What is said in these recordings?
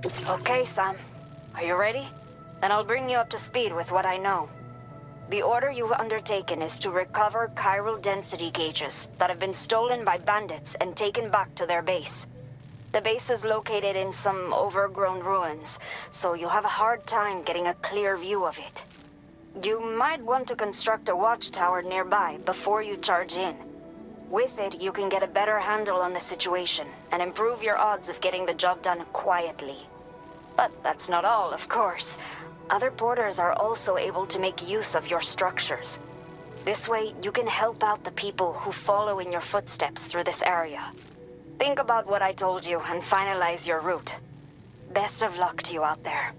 Okay, Sam. Are you ready? Then I'll bring you up to speed with what I know. The order you've undertaken is to recover chiral density gauges that have been stolen by bandits and taken back to their base. The base is located in some overgrown ruins, so you'll have a hard time getting a clear view of it. You might want to construct a watchtower nearby before you charge in. With it, you can get a better handle on the situation and improve your odds of getting the job done quietly. But that's not all, of course. Other porters are also able to make use of your structures. This way, you can help out the people who follow in your footsteps through this area. Think about what I told you and finalize your route. Best of luck to you out there.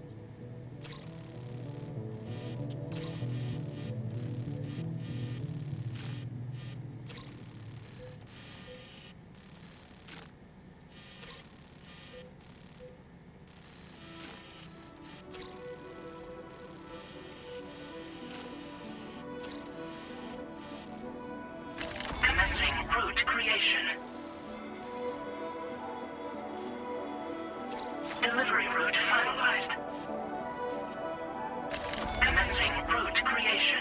Commencing route creation. Delivery route finalized. Commencing route creation.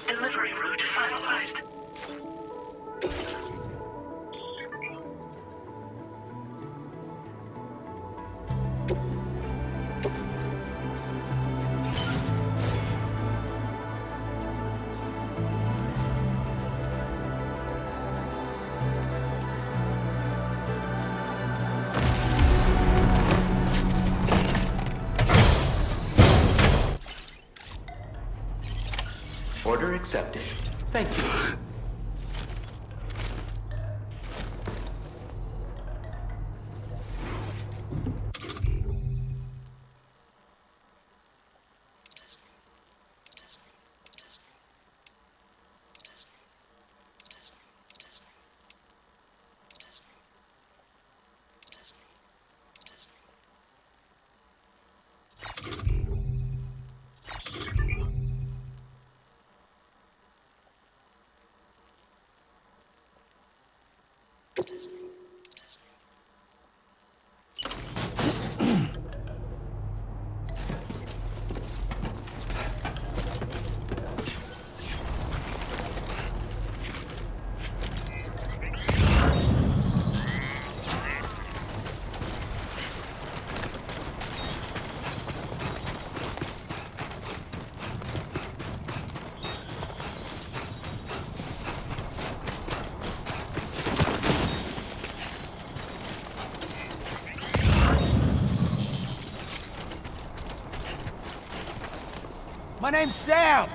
Delivery route finalized. Order accepted. Thank you. My name's Sam!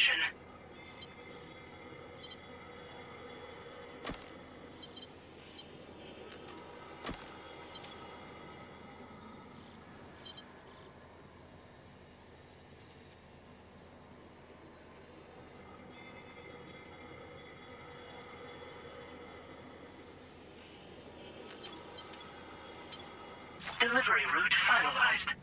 creation. Delivery route finalized.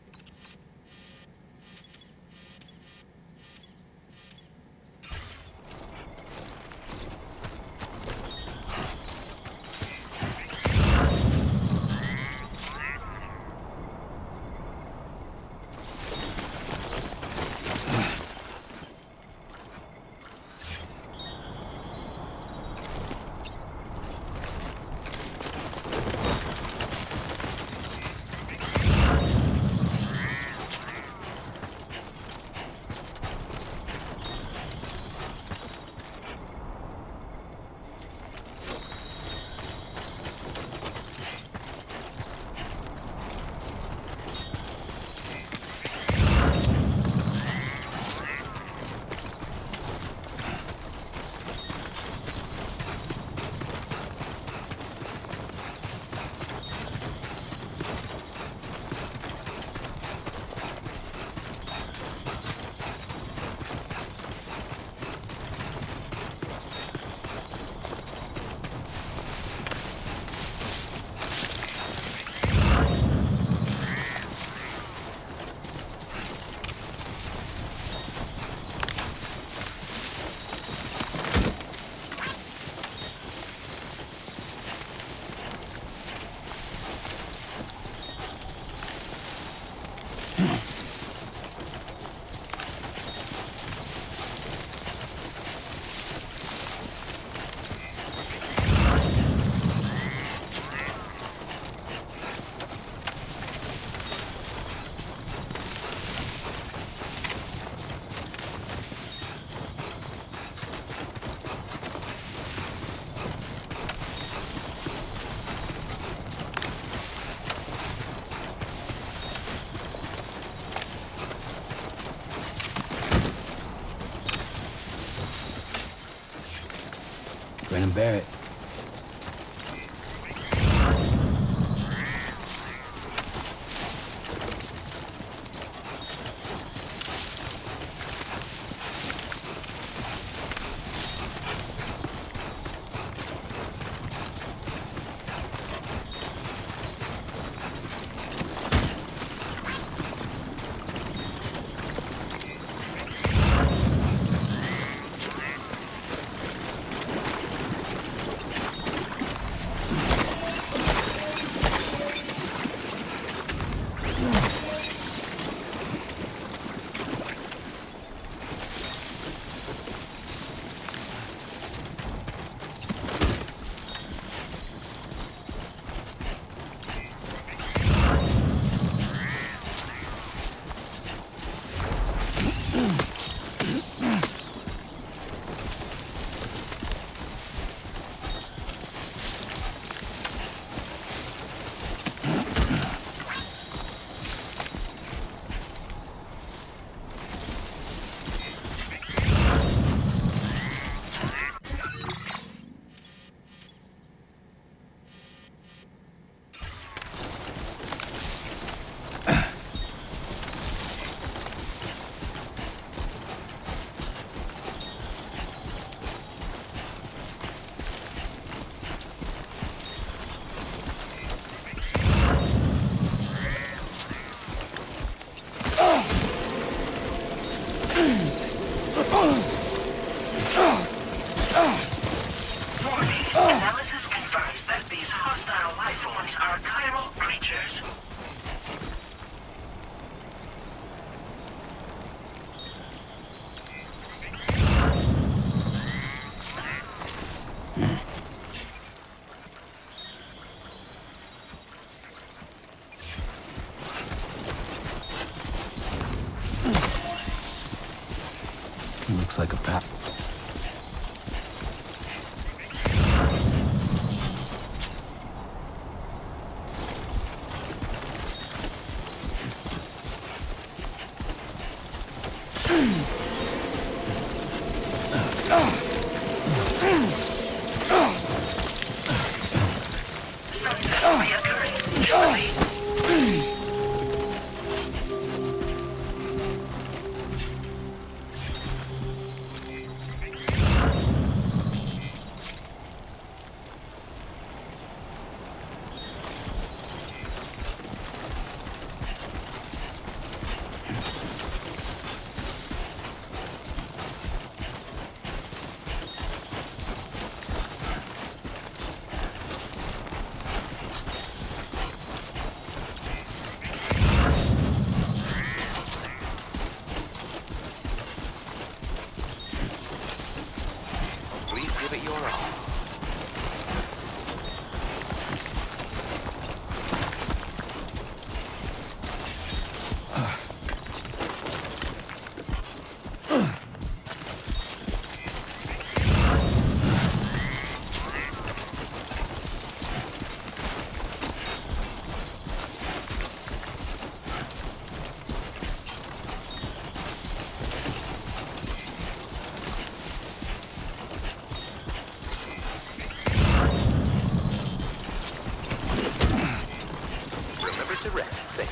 Brennan Barrett. Analysis confirms that these hostile life forms are chiral creatures. Looks like a path. Get to rest, Sam.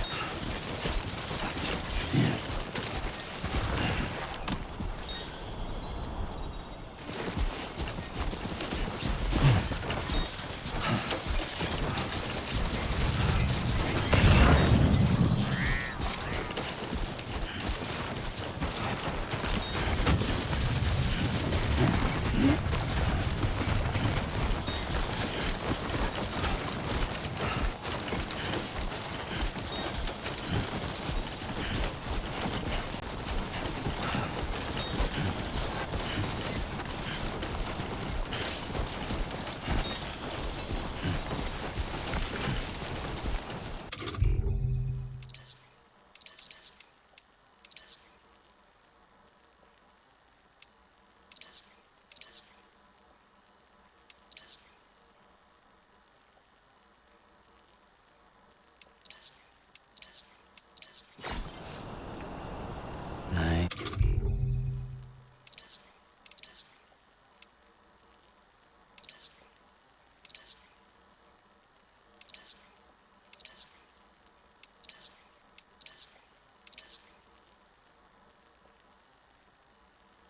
Night.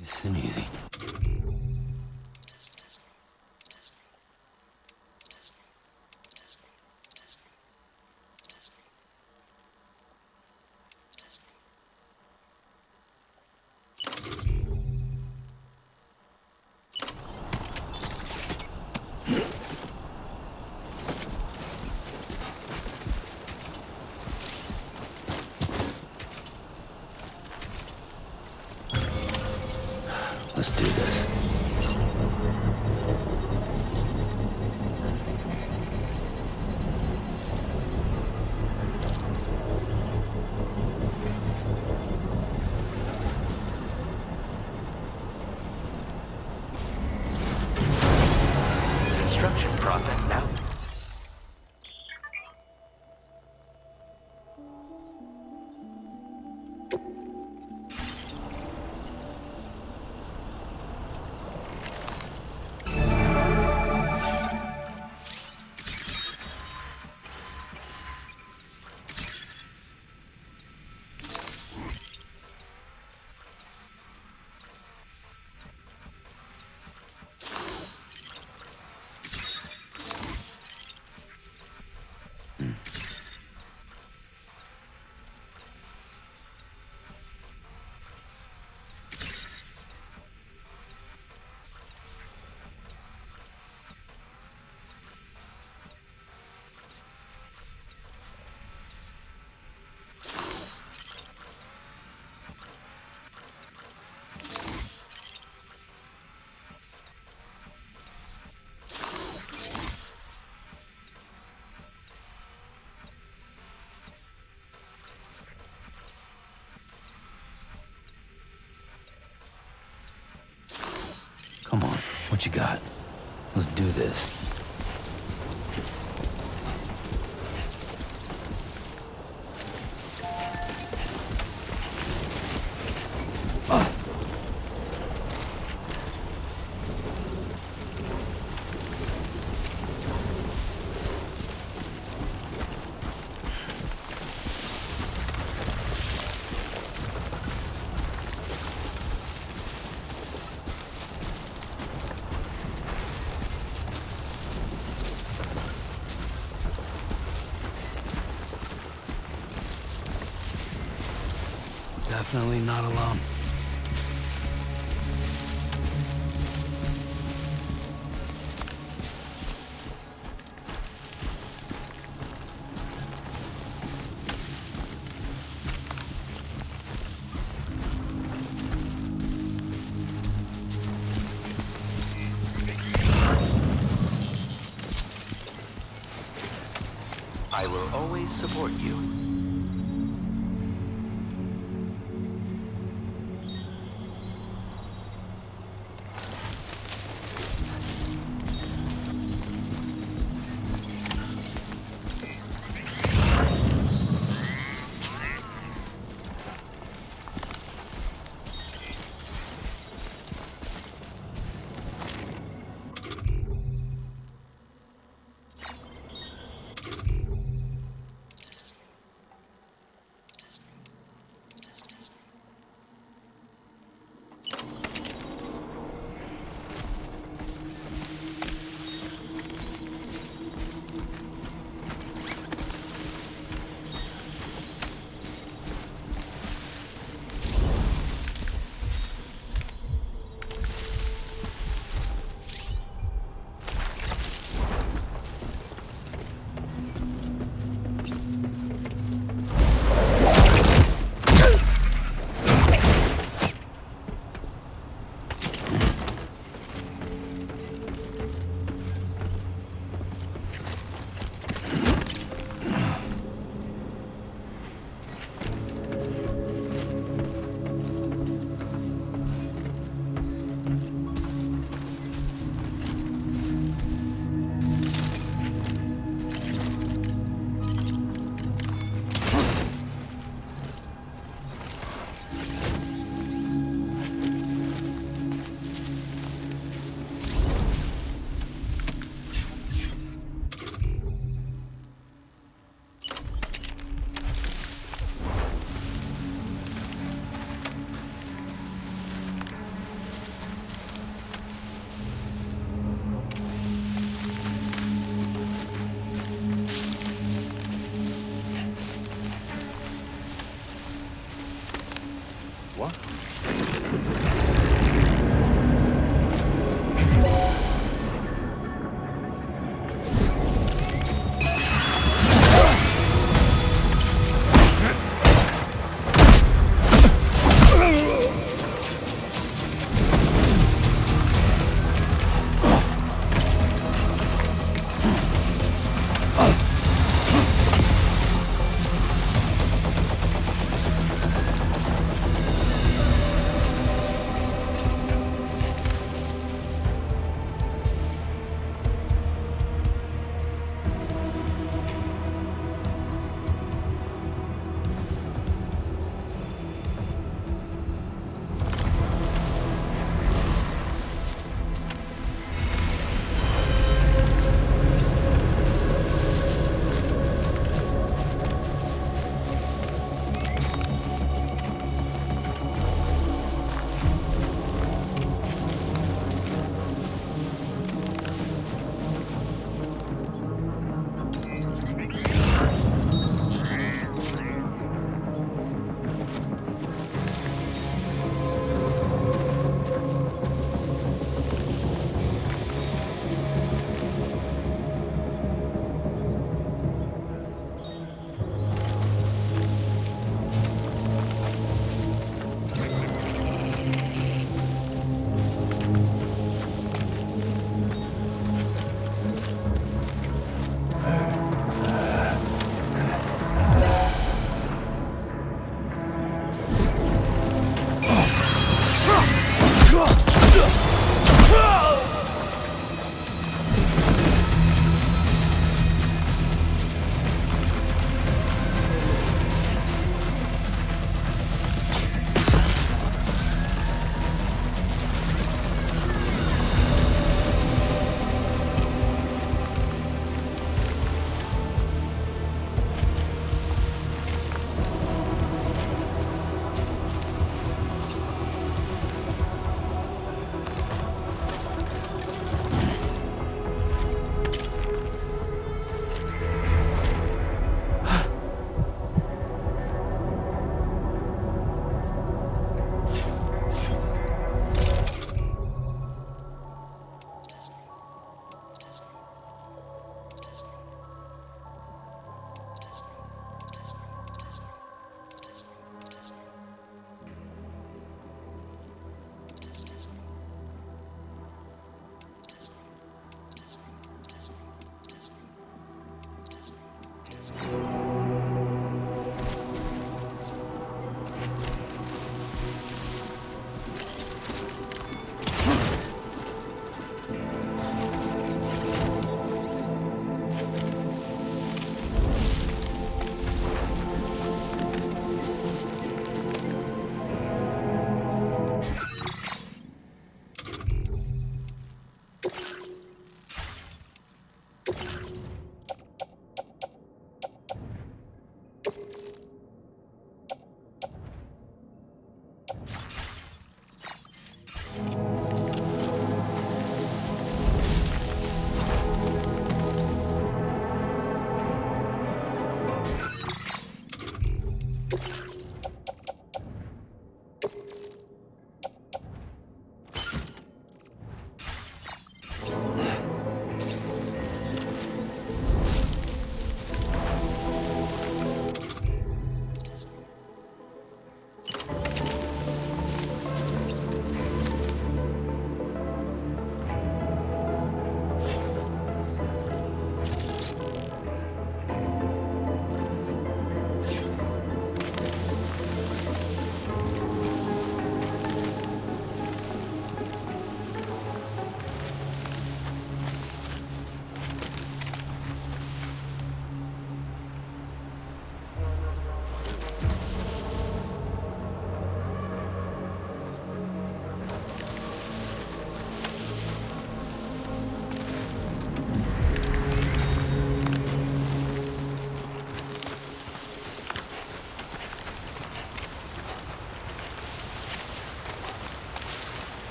Listen easy. Let's do this. Construction process now. Come on, what you got? Let's do this. Definitely not alone. I will always support you.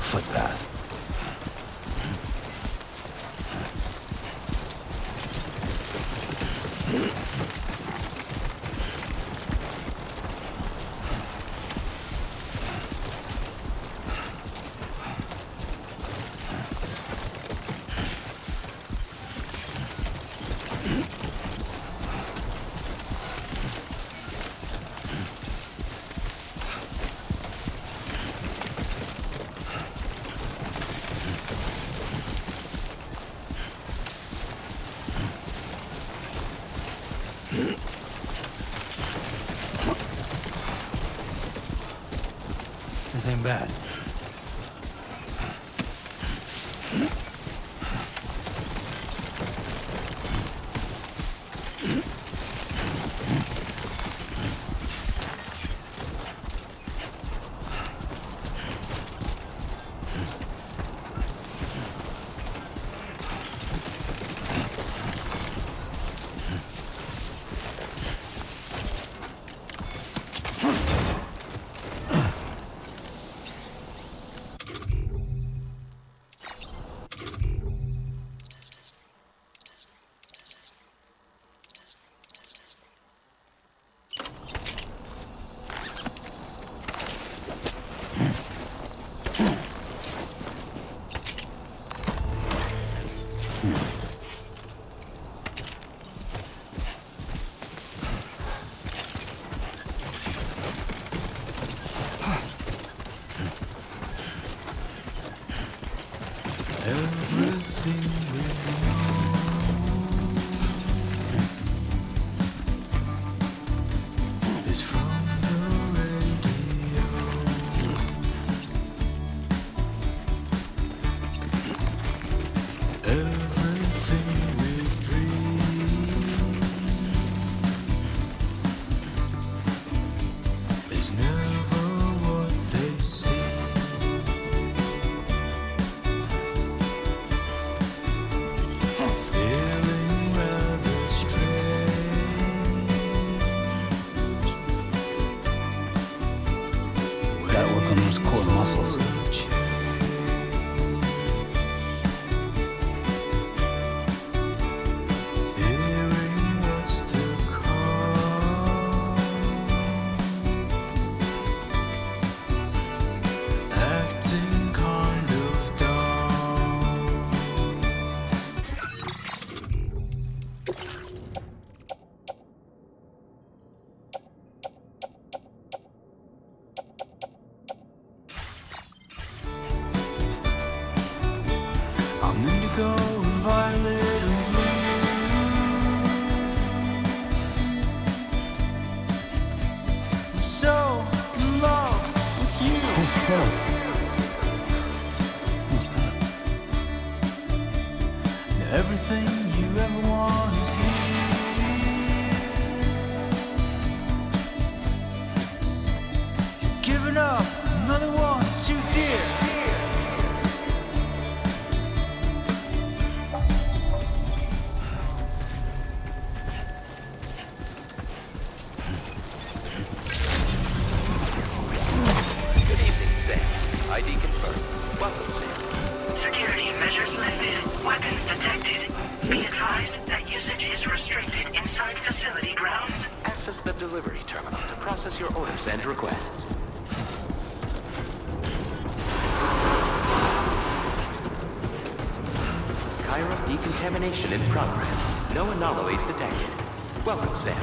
Footpath. This ain't bad. Everything we know is from the radio. Everything we dream is never what they seem. Gotta work on those core muscles. I'm indigo and violet and blue. I'm so in love with you. And everything you ever want is here. You're giving up another one too dear. access the delivery terminal to process your orders and requests. Chiral decontamination in progress. No anomalies detected. Welcome, Sam.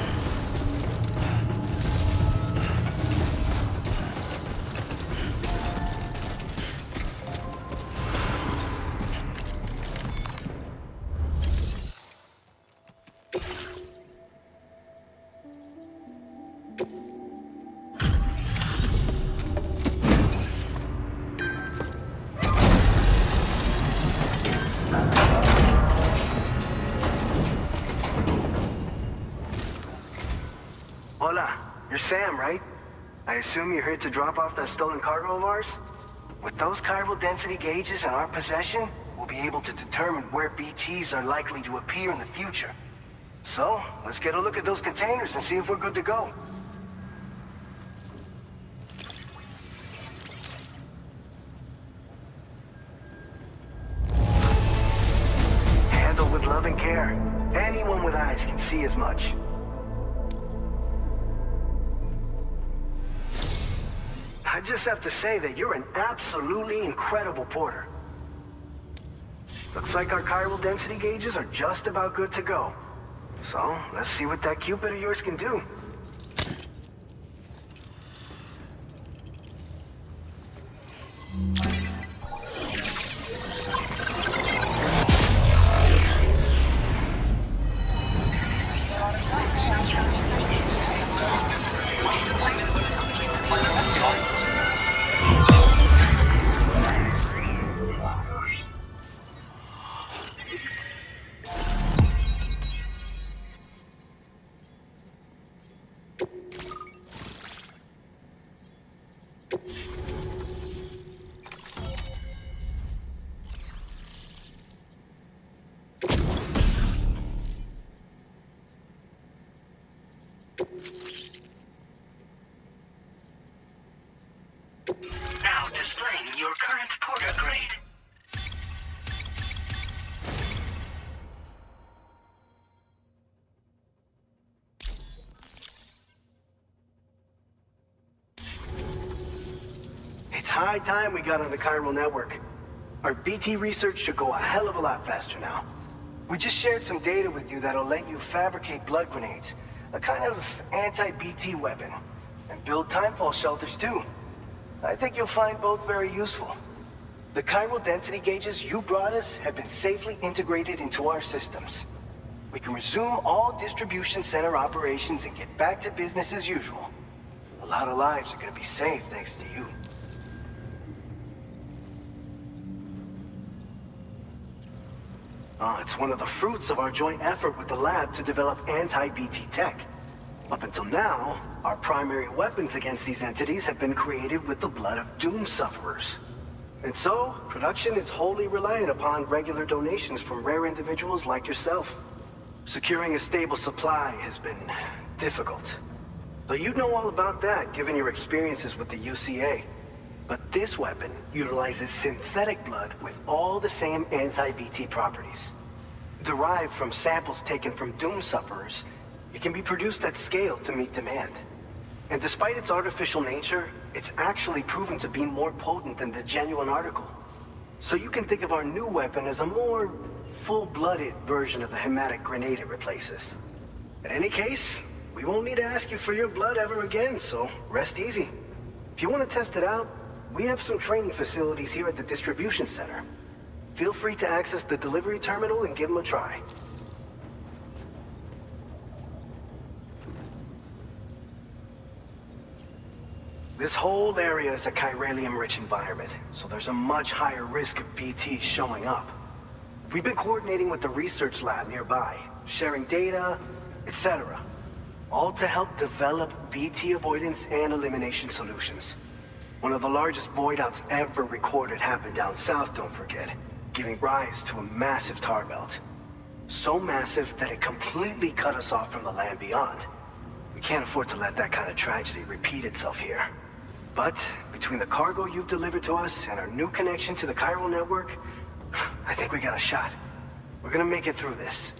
Hola, you're Sam, right? I assume you're here to drop off that stolen cargo of ours? With those chiral density gauges in our possession, we'll be able to determine where BTs are likely to appear in the future. So, let's get a look at those containers and see if we're good to go. Handled with love and care. Anyone with eyes can see as much. I just have to say that you're an absolutely incredible porter. Looks like our chiral density gauges are just about good to go. So, let's see what that Cupid of yours can do. Now displaying your current porter grade. It's high time we got on the chiral network. Our BT research should go a hell of a lot faster now. We just shared some data with you that'll let you fabricate blood grenades, a kind of anti-BT weapon, and build timefall shelters too. I think you'll find both very useful. The chiral density gauges you brought us have been safely integrated into our systems. We can resume all distribution center operations and get back to business as usual. A lot of lives are gonna be saved thanks to you. It's one of the fruits of our joint effort with the lab to develop anti-BT tech. Up until now, our primary weapons against these entities have been created with the blood of doom sufferers. And so, production is wholly reliant upon regular donations from rare individuals like yourself. Securing a stable supply has been difficult. Though you'd know all about that, given your experiences with the UCA. But this weapon utilizes synthetic blood with all the same anti-BT properties. Derived from samples taken from doom sufferers, it can be produced at scale to meet demand. And despite its artificial nature, it's actually proven to be more potent than the genuine article. So you can think of our new weapon as a more full-blooded version of the hematic grenade it replaces. In any case, we won't need to ask you for your blood ever again, so rest easy. If you want to test it out, we have some training facilities here at the distribution center. Feel free to access the delivery terminal and give them a try. This whole area is a chiralium-rich environment, so there's a much higher risk of BTs showing up. We've been coordinating with the research lab nearby, sharing data, etc. All to help develop BT avoidance and elimination solutions. One of the largest void outs ever recorded happened down south, don't forget, giving rise to a massive tar belt. So massive that it completely cut us off from the land beyond. We can't afford to let that kind of tragedy repeat itself here. But between the cargo you've delivered to us and our new connection to the chiral network, I think we got a shot. We're gonna make it through this.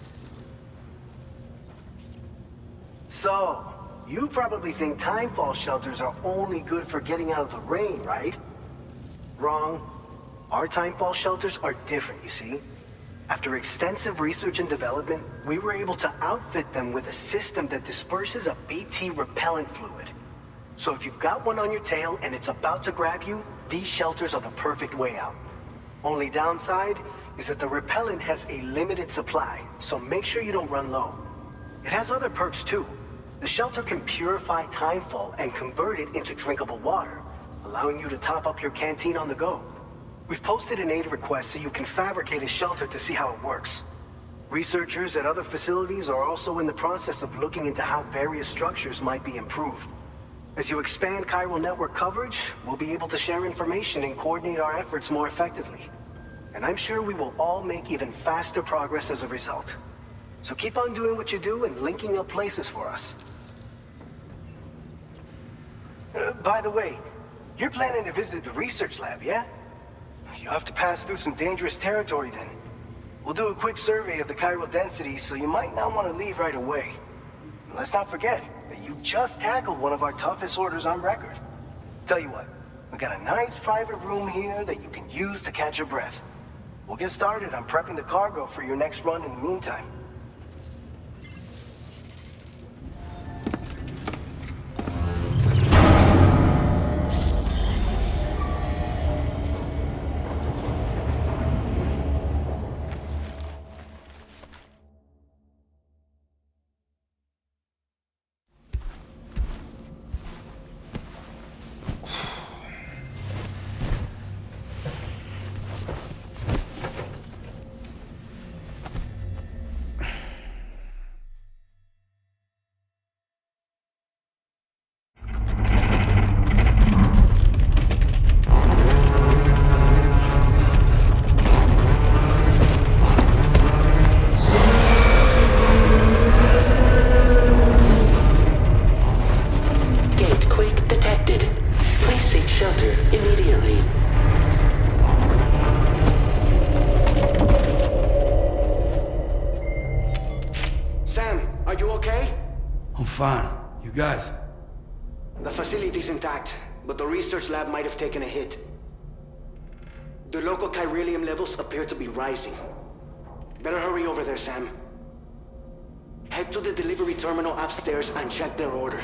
So, You probably think timefall shelters are only good for getting out of the rain, right? Wrong. Our timefall shelters are different, you see. After extensive research and development, we were able to outfit them with a system that disperses a BT repellent fluid. So if you've got one on your tail and it's about to grab you, these shelters are the perfect way out. Only downside is that the repellent has a limited supply, so make sure you don't run low. It has other perks too. The shelter can purify timefall and convert it into drinkable water, allowing you to top up your canteen on the go. We've posted an aid request so you can fabricate a shelter to see how it works. Researchers at other facilities are also in the process of looking into how various structures might be improved. As you expand chiral network coverage, we'll be able to share information and coordinate our efforts more effectively. And I'm sure we will all make even faster progress as a result. So keep on doing what you do and linking up places for us. By the way, you're planning to visit the research lab, yeah? You'll have to pass through some dangerous territory then. We'll do a quick survey of the chiral density, so you might not want to leave right away. And let's not forget that you just tackled one of our toughest orders on record. Tell you what, we got a nice private room here that you can use to catch your breath. We'll get started on prepping the cargo for your next run in the meantime. Fine. You guys? The facility's intact, but the research lab might have taken a hit. The local chiralium levels appear to be rising. Better hurry over there, Sam. Head to the delivery terminal upstairs and check their order.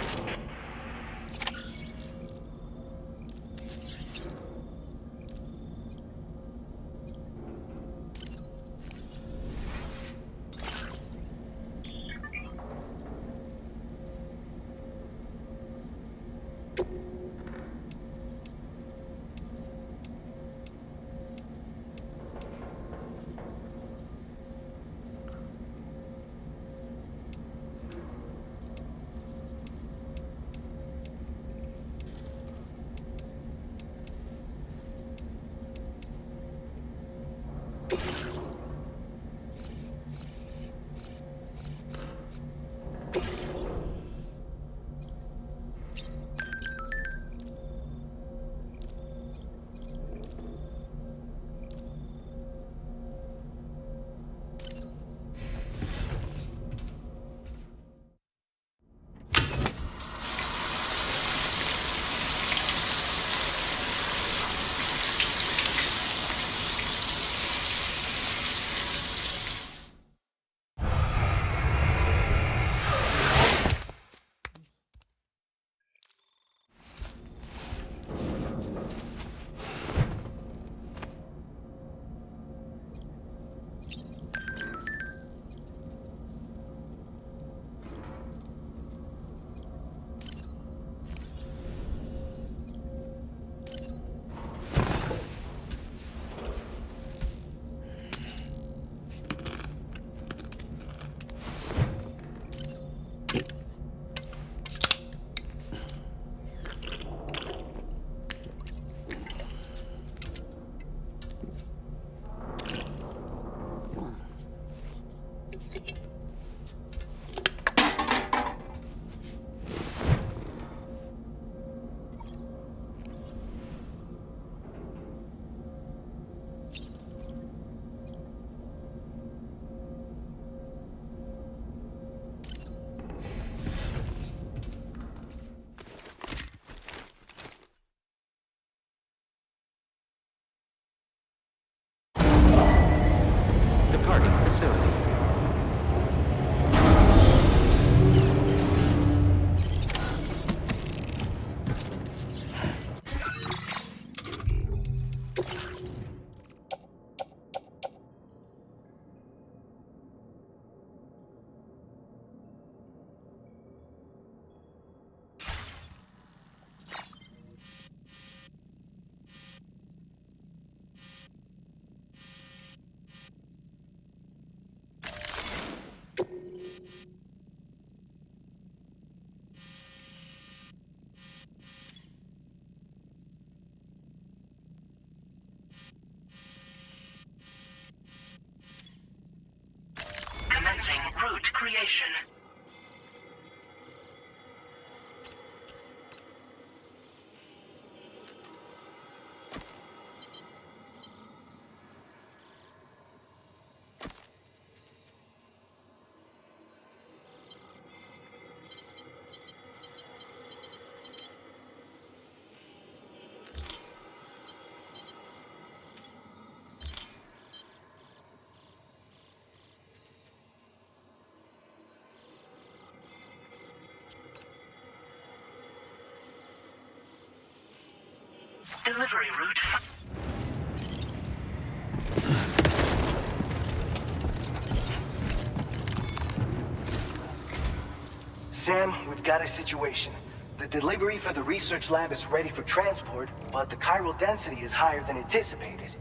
creation. Delivery route. Sam, we've got a situation. The delivery for the research lab is ready for transport, but the chiral density is higher than anticipated.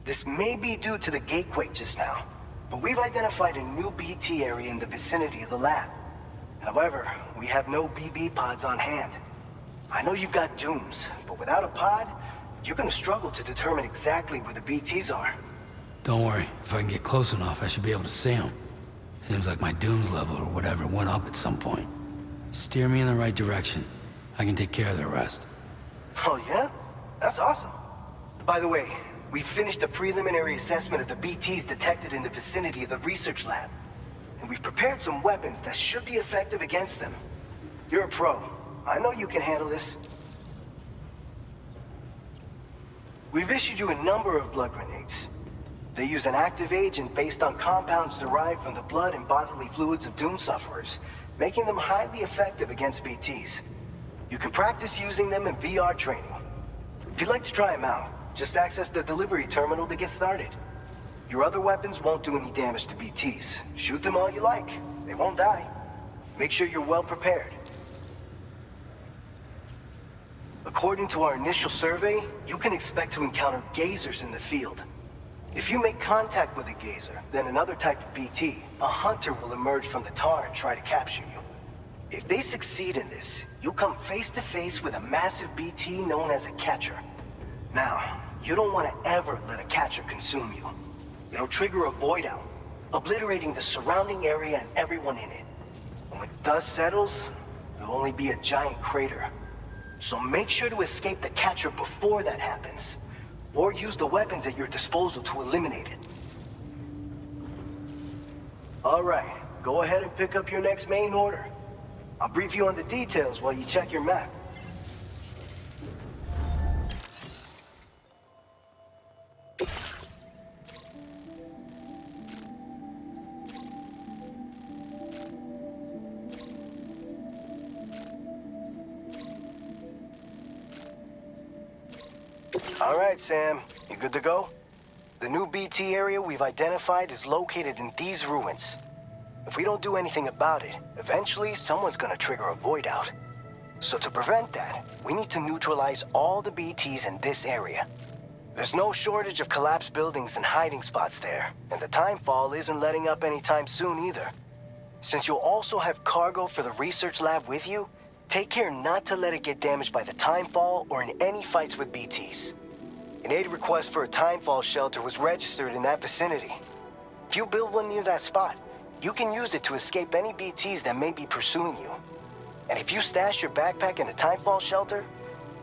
This may be due to the gatequake just now, but we've identified a new BT area in the vicinity of the lab. However, we have no BB pods on hand. I know you've got dooms, but without a pod, you're gonna struggle to determine exactly where the BTs are. Don't worry. If I can get close enough, I should be able to see them. Seems like my dooms level or whatever went up at some point. Steer me in the right direction. I can take care of the rest. Oh yeah? That's awesome. By the way, we finished a preliminary assessment of the BTs detected in the vicinity of the research lab. And we've prepared some weapons that should be effective against them. You're a pro. I know you can handle this. We've issued you a number of blood grenades. They use an active agent based on compounds derived from the blood and bodily fluids of Doom sufferers, making them highly effective against BTs. You can practice using them in VR training. If you'd like to try them out, just access the delivery terminal to get started. Your other weapons won't do any damage to BTs. Shoot them all you like. They won't die. Make sure you're well prepared. According to our initial survey, you can expect to encounter gazers in the field. If you make contact with a gazer, then another type of BT, a hunter will emerge from the tar and try to capture you. If they succeed in this, you'll come face to face with a massive BT known as a catcher. Now, you don't want to ever let a catcher consume you. It'll trigger a void out, obliterating the surrounding area and everyone in it. And when the dust settles, there'll only be a giant crater. So make sure to escape the catcher before that happens. Or use the weapons at your disposal to eliminate it. Alright, go ahead and pick up your next main order. I'll brief you on the details while you check your map. All right, Sam. You good to go? The new BT area we've identified is located in these ruins. If we don't do anything about it, eventually someone's gonna trigger a void out. So to prevent that, we need to neutralize all the BTs in this area. There's no shortage of collapsed buildings and hiding spots there, and the timefall isn't letting up anytime soon either. Since you'll also have cargo for the research lab with you, take care not to let it get damaged by the timefall or in any fights with BTs. An aid request for a timefall shelter was registered in that vicinity. If you build one near that spot, you can use it to escape any BTs that may be pursuing you. And if you stash your backpack in a timefall shelter,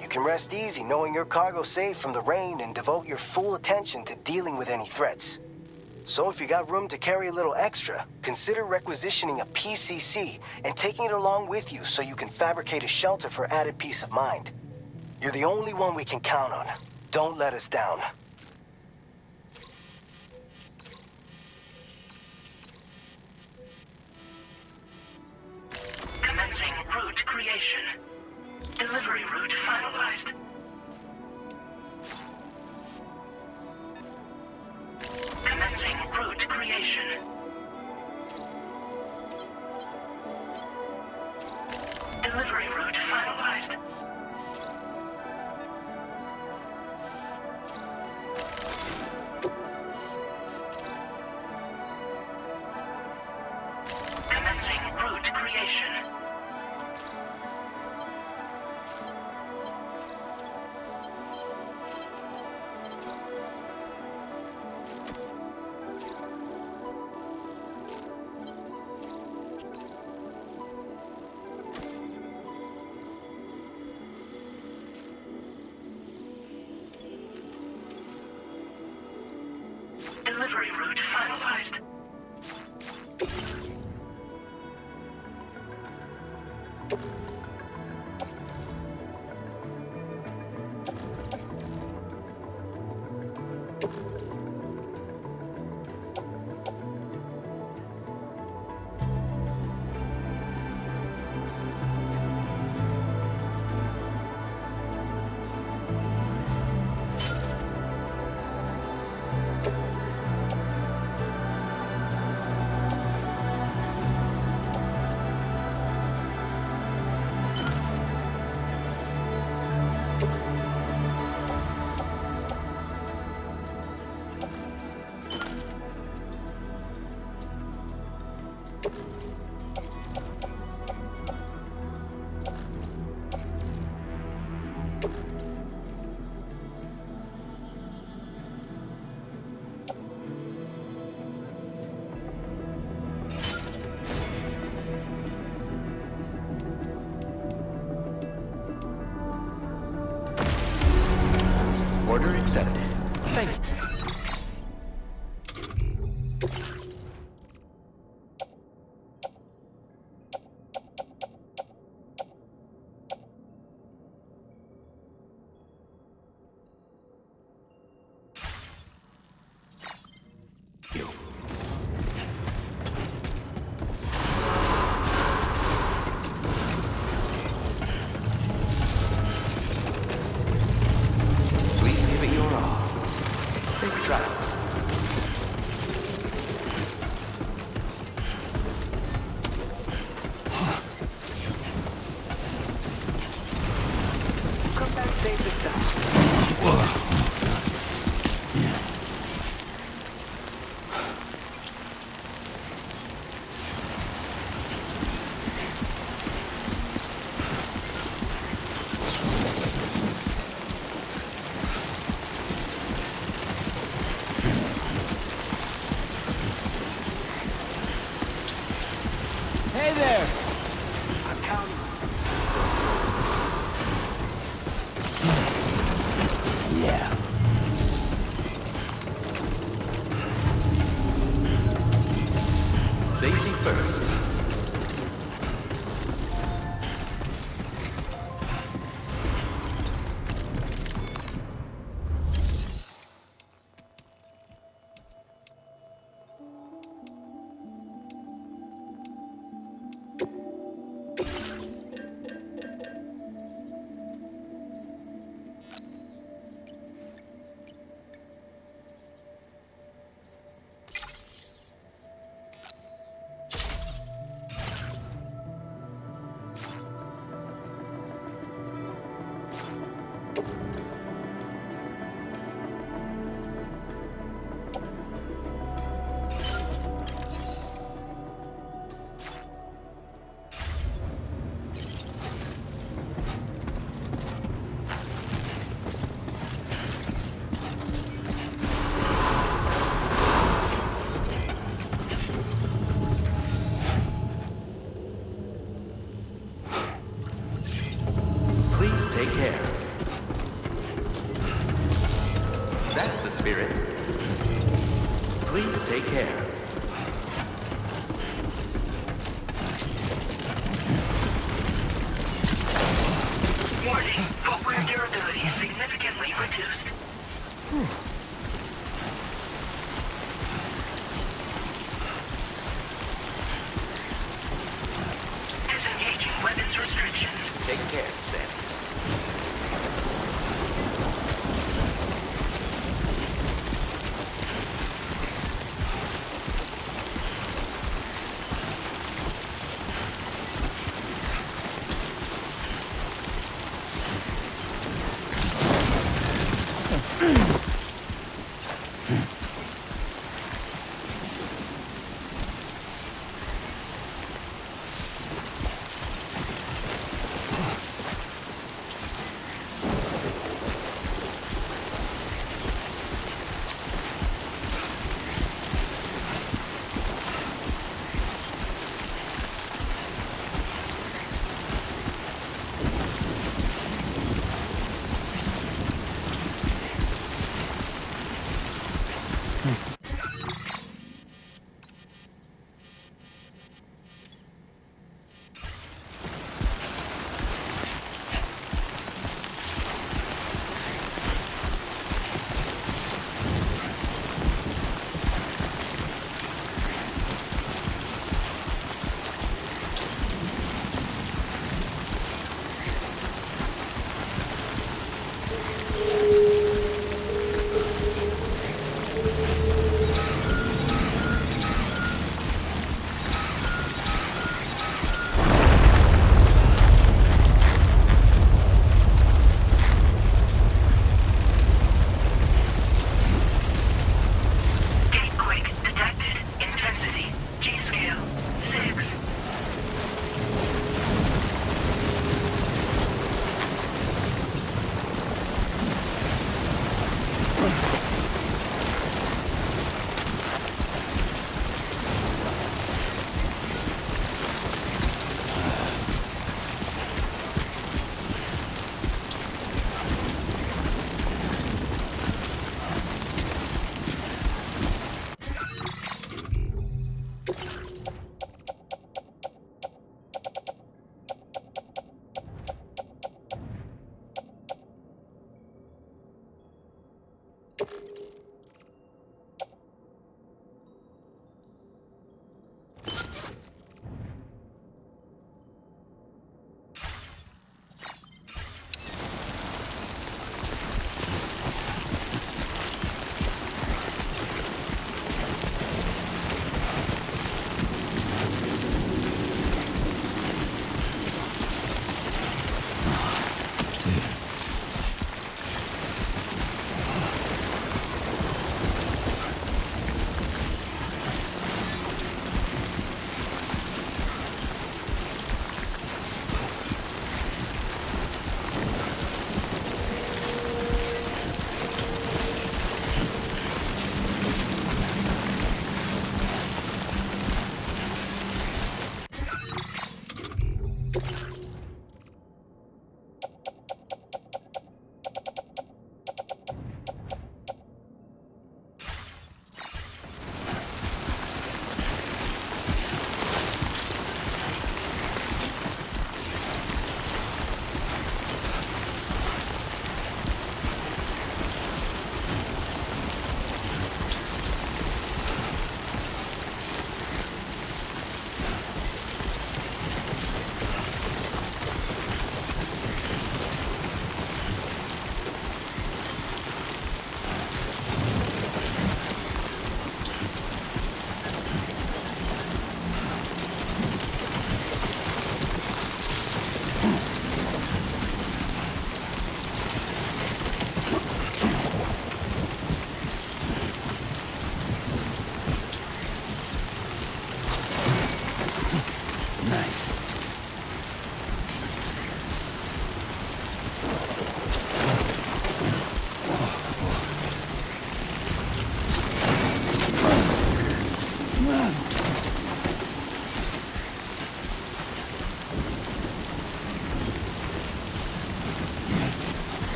you can rest easy knowing your cargo's safe from the rain and devote your full attention to dealing with any threats. So if you got room to carry a little extra, consider requisitioning a PCC and taking it along with you so you can fabricate a shelter for added peace of mind. You're the only one we can count on. Don't let us down. Commencing route creation. Delivery route finalized. Commencing route creation. Delivery route finalized. Commencing route creation. Order accepted. Thank you. Please give it your all. Safe travels. Come back safe and sound. Hey there! I'm counting. Yeah. Safety first. Please take care. That's the spirit. Please take care. Warning, footwear durability significantly reduced. Disengaging weapons restrictions. Take care, Sam.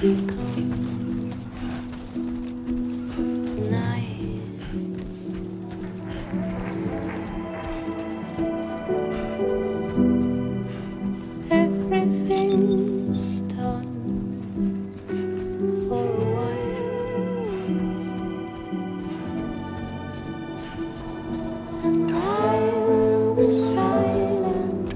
Everything's done for a while, and I will be silent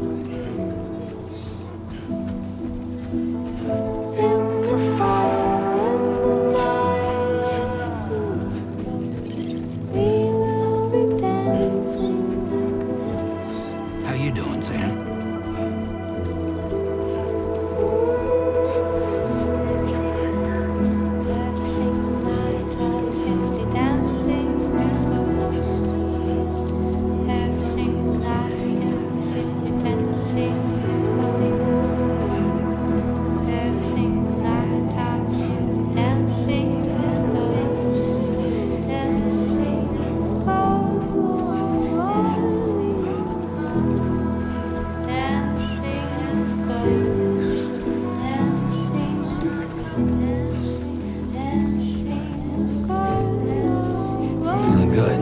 in the fire and the night. We will be dancing like us. How you doing, Sam? Feeling good?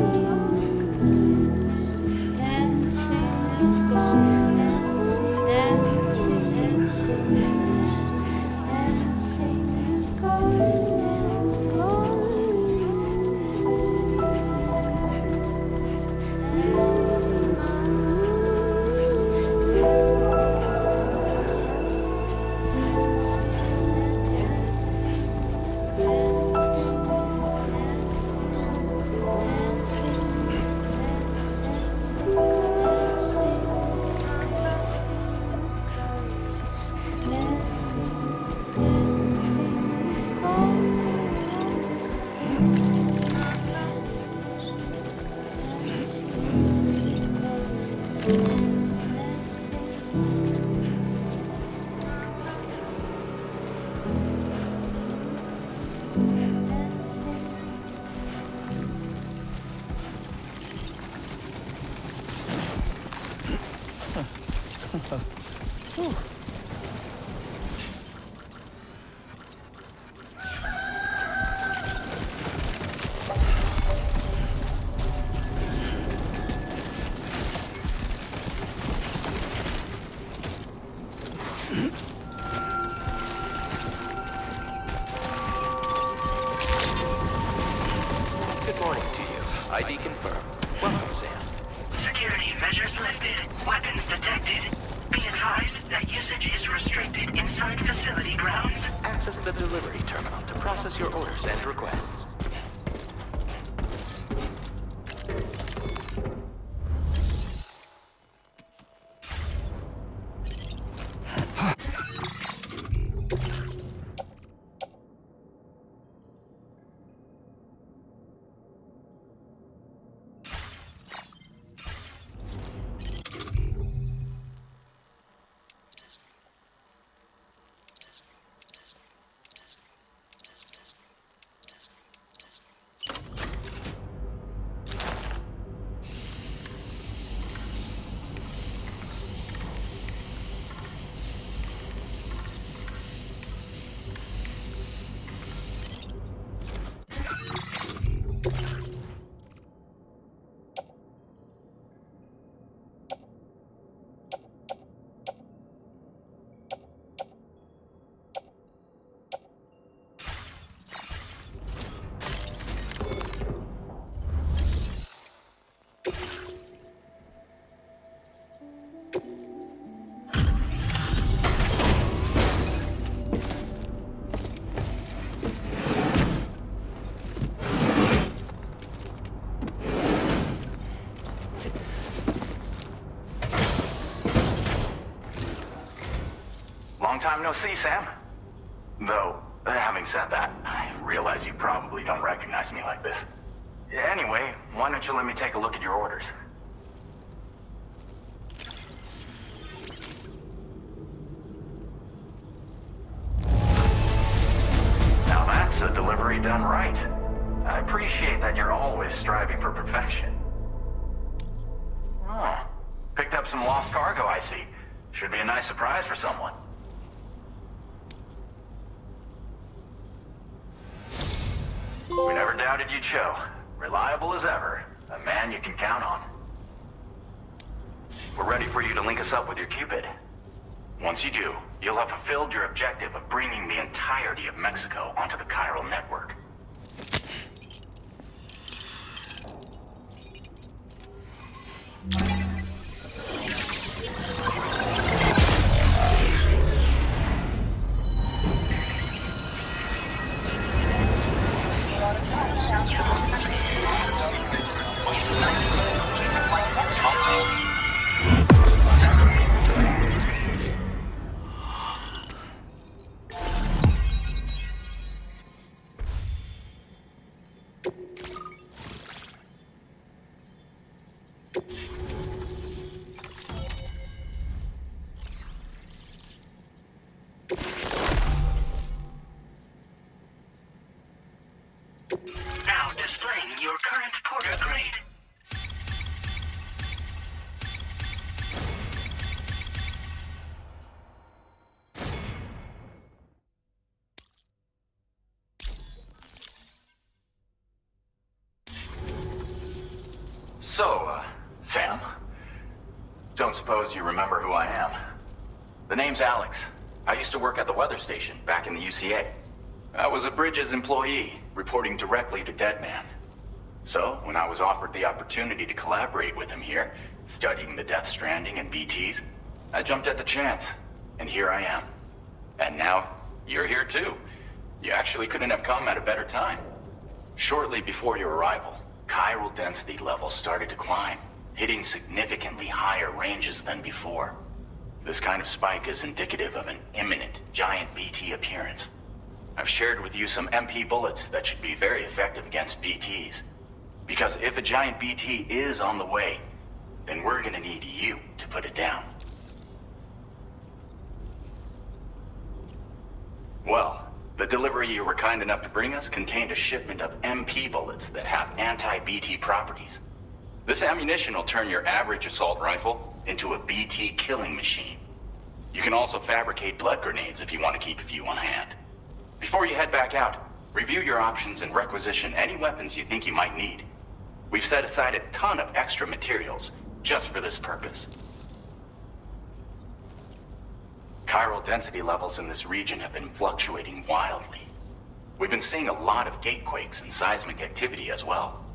Good morning to you. ID confirmed. Welcome, Sam. Security measures lifted. Weapons detected. Be advised that usage is restricted inside facility grounds. Access the delivery terminal to process your orders and requests. Long time no see, Sam. Though, having said that, I realize you probably don't recognize me like this. Anyway, why don't you let me take a look at your orders? Now that's a delivery done right. I appreciate that you're always striving for perfection. Oh, picked up some lost cargo, I see. Should be a nice surprise for someone. We never doubted you'd show. Reliable as ever. A man you can count on. We're ready for you to link us up with your Cupid. Once you do, you'll have fulfilled your objective of bringing the entirety of Mexico onto the chiral network. Now displaying your current Porter grade. So, Sam, don't suppose you remember who I am? The name's Alex. I used to work at the weather station back in the UCA. I was a Bridges employee, reporting directly to Deadman. So, when I was offered the opportunity to collaborate with him here, studying the Death Stranding and BTs, I jumped at the chance, and here I am. And now, you're here too. You actually couldn't have come at a better time. Shortly before your arrival, chiral density levels started to climb, hitting significantly higher ranges than before. This kind of spike is indicative of an imminent giant BT appearance. I've shared with you some MP bullets that should be very effective against BTs. Because if a giant BT is on the way, then we're gonna need you to put it down. Well, the delivery you were kind enough to bring us contained a shipment of MP bullets that have anti-BT properties. This ammunition will turn your average assault rifle into a BT killing machine. You can also fabricate blood grenades if you want to keep a few on hand. Before you head back out, review your options and requisition any weapons you think you might need. We've set aside a ton of extra materials just for this purpose. Chiral density levels in this region have been fluctuating wildly. We've been seeing a lot of gatequakes and seismic activity as well.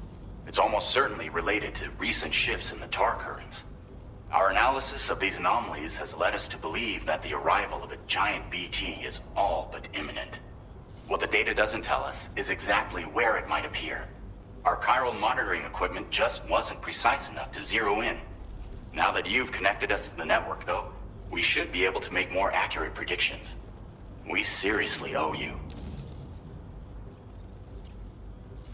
It's almost certainly related to recent shifts in the tar currents. Our analysis of these anomalies has led us to believe that the arrival of a giant BT is all but imminent. What the data doesn't tell us is exactly where it might appear. Our chiral monitoring equipment just wasn't precise enough to zero in. Now that you've connected us to the network, though, we should be able to make more accurate predictions. We seriously owe you.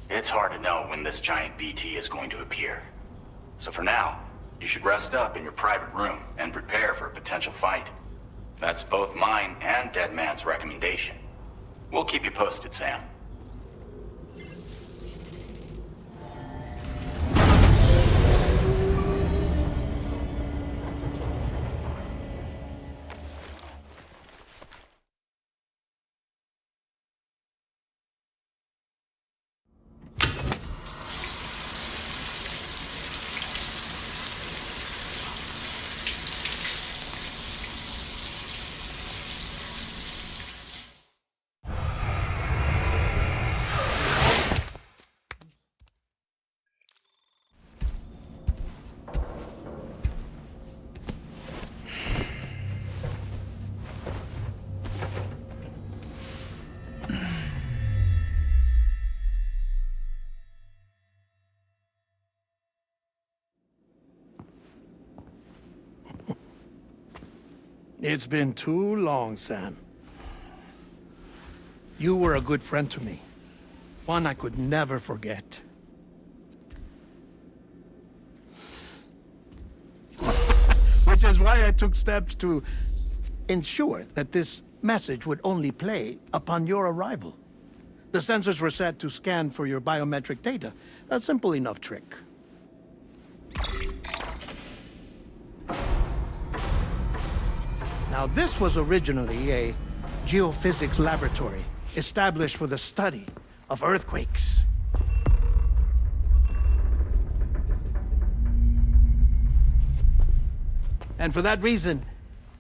It's hard to know when this giant BT is going to appear. So for now, you should rest up in your private room and prepare for a potential fight. That's both mine and Deadman's recommendation. We'll keep you posted, Sam. It's been too long, Sam. You were a good friend to me. One I could never forget. Which is why I took steps to ensure that this message would only play upon your arrival. The sensors were set to scan for your biometric data. A simple enough trick. Now, this was originally a geophysics laboratory established for the study of earthquakes. And for that reason,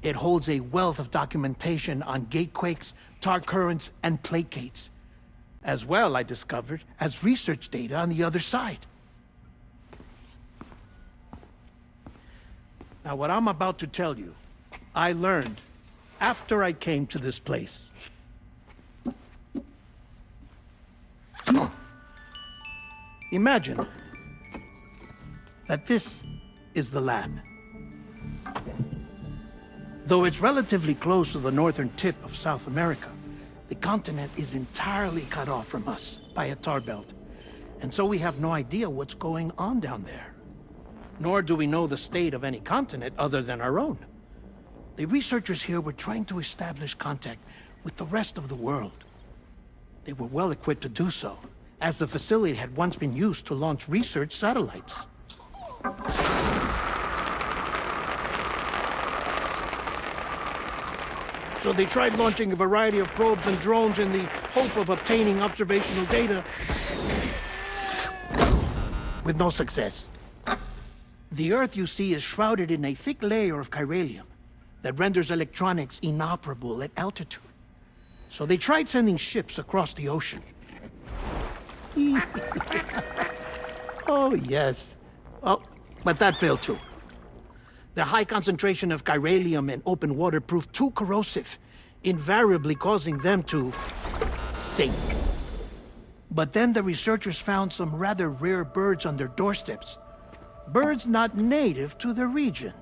it holds a wealth of documentation on gatequakes, tar currents, and plate gates. As well, I discovered, as research data on the other side. Now, what I'm about to tell you, I learned after I came to this place. Imagine that this is the lab. Though it's relatively close to the northern tip of South America, the continent is entirely cut off from us by a tar belt. And so we have no idea what's going on down there. Nor do we know the state of any continent other than our own. The researchers here were trying to establish contact with the rest of the world. They were well equipped to do so, as the facility had once been used to launch research satellites. So they tried launching a variety of probes and drones in the hope of obtaining observational data, with no success. The Earth, you see, is shrouded in a thick layer of chiralium that renders electronics inoperable at altitude. So they tried sending ships across the ocean. Oh, yes. Oh, but that failed too. The high concentration of chiralium in open water proved too corrosive, invariably causing them to sink. But then the researchers found some rather rare birds on their doorsteps. Birds not native to the region.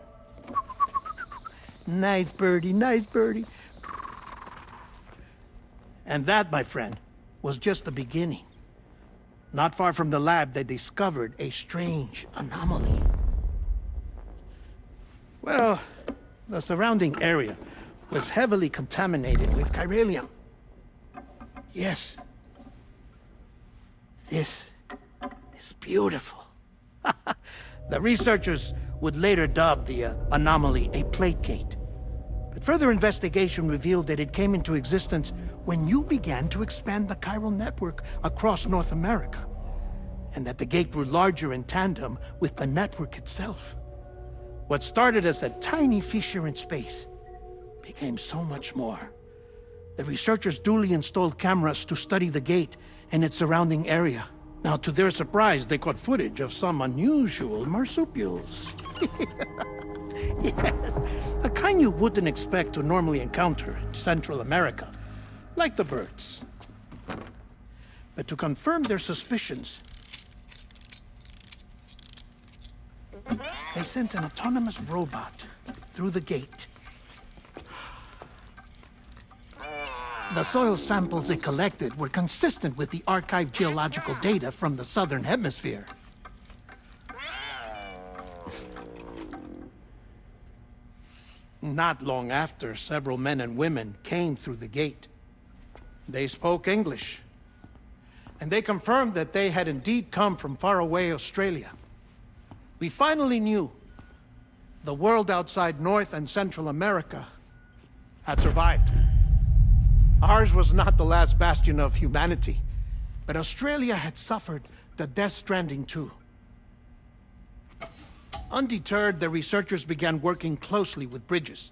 Nice birdie, nice birdie. And that, my friend, was just the beginning. Not far from the lab, they discovered a strange anomaly. Well, the surrounding area was heavily contaminated with chiralium. Yes. This is beautiful. The researchers would later dub the anomaly a plate gate. But further investigation revealed that it came into existence when you began to expand the chiral network across North America, and that the gate grew larger in tandem with the network itself. What started as a tiny fissure in space became so much more. The researchers duly installed cameras to study the gate and its surrounding area. Now, to their surprise, they caught footage of some unusual marsupials. Yes, a kind you wouldn't expect to normally encounter in Central America, like the birds. But to confirm their suspicions, they sent an autonomous robot through the gate. The soil samples it collected were consistent with the archived geological data from the southern hemisphere. Not long after, several men and women came through the gate. They spoke English, and they confirmed that they had indeed come from faraway Australia. We finally knew the world outside North and Central America had survived. Ours was not the last bastion of humanity, but Australia had suffered the death stranding too. Undeterred, the researchers began working closely with Bridges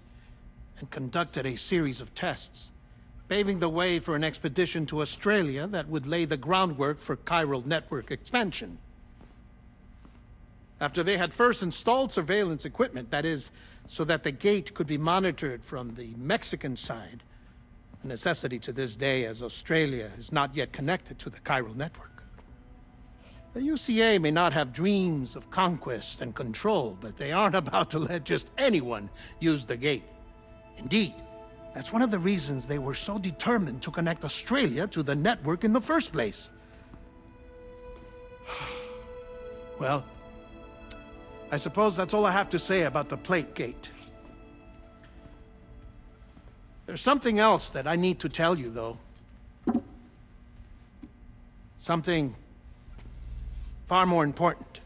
and conducted a series of tests, paving the way for an expedition to Australia that would lay the groundwork for chiral network expansion. After they had first installed surveillance equipment, that is, so that the gate could be monitored from the Mexican side, a necessity to this day as Australia is not yet connected to the chiral network. The UCA may not have dreams of conquest and control, but they aren't about to let just anyone use the gate. Indeed, that's one of the reasons they were so determined to connect Australia to the network in the first place. Well, I suppose that's all I have to say about the plate gate. There's something else that I need to tell you, though. Something far more important.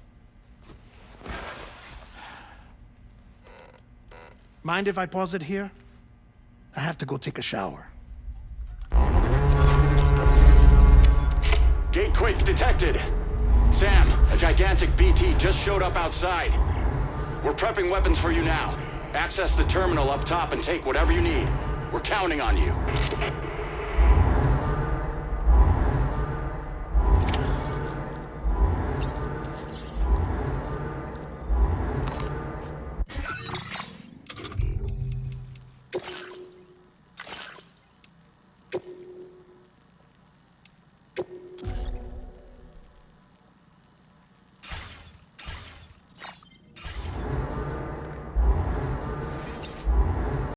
Mind if I pause it here? I have to go take a shower. quick, detected! Sam, a gigantic BT just showed up outside. We're prepping weapons for you now. Access the terminal up top and take whatever you need. We're counting on you.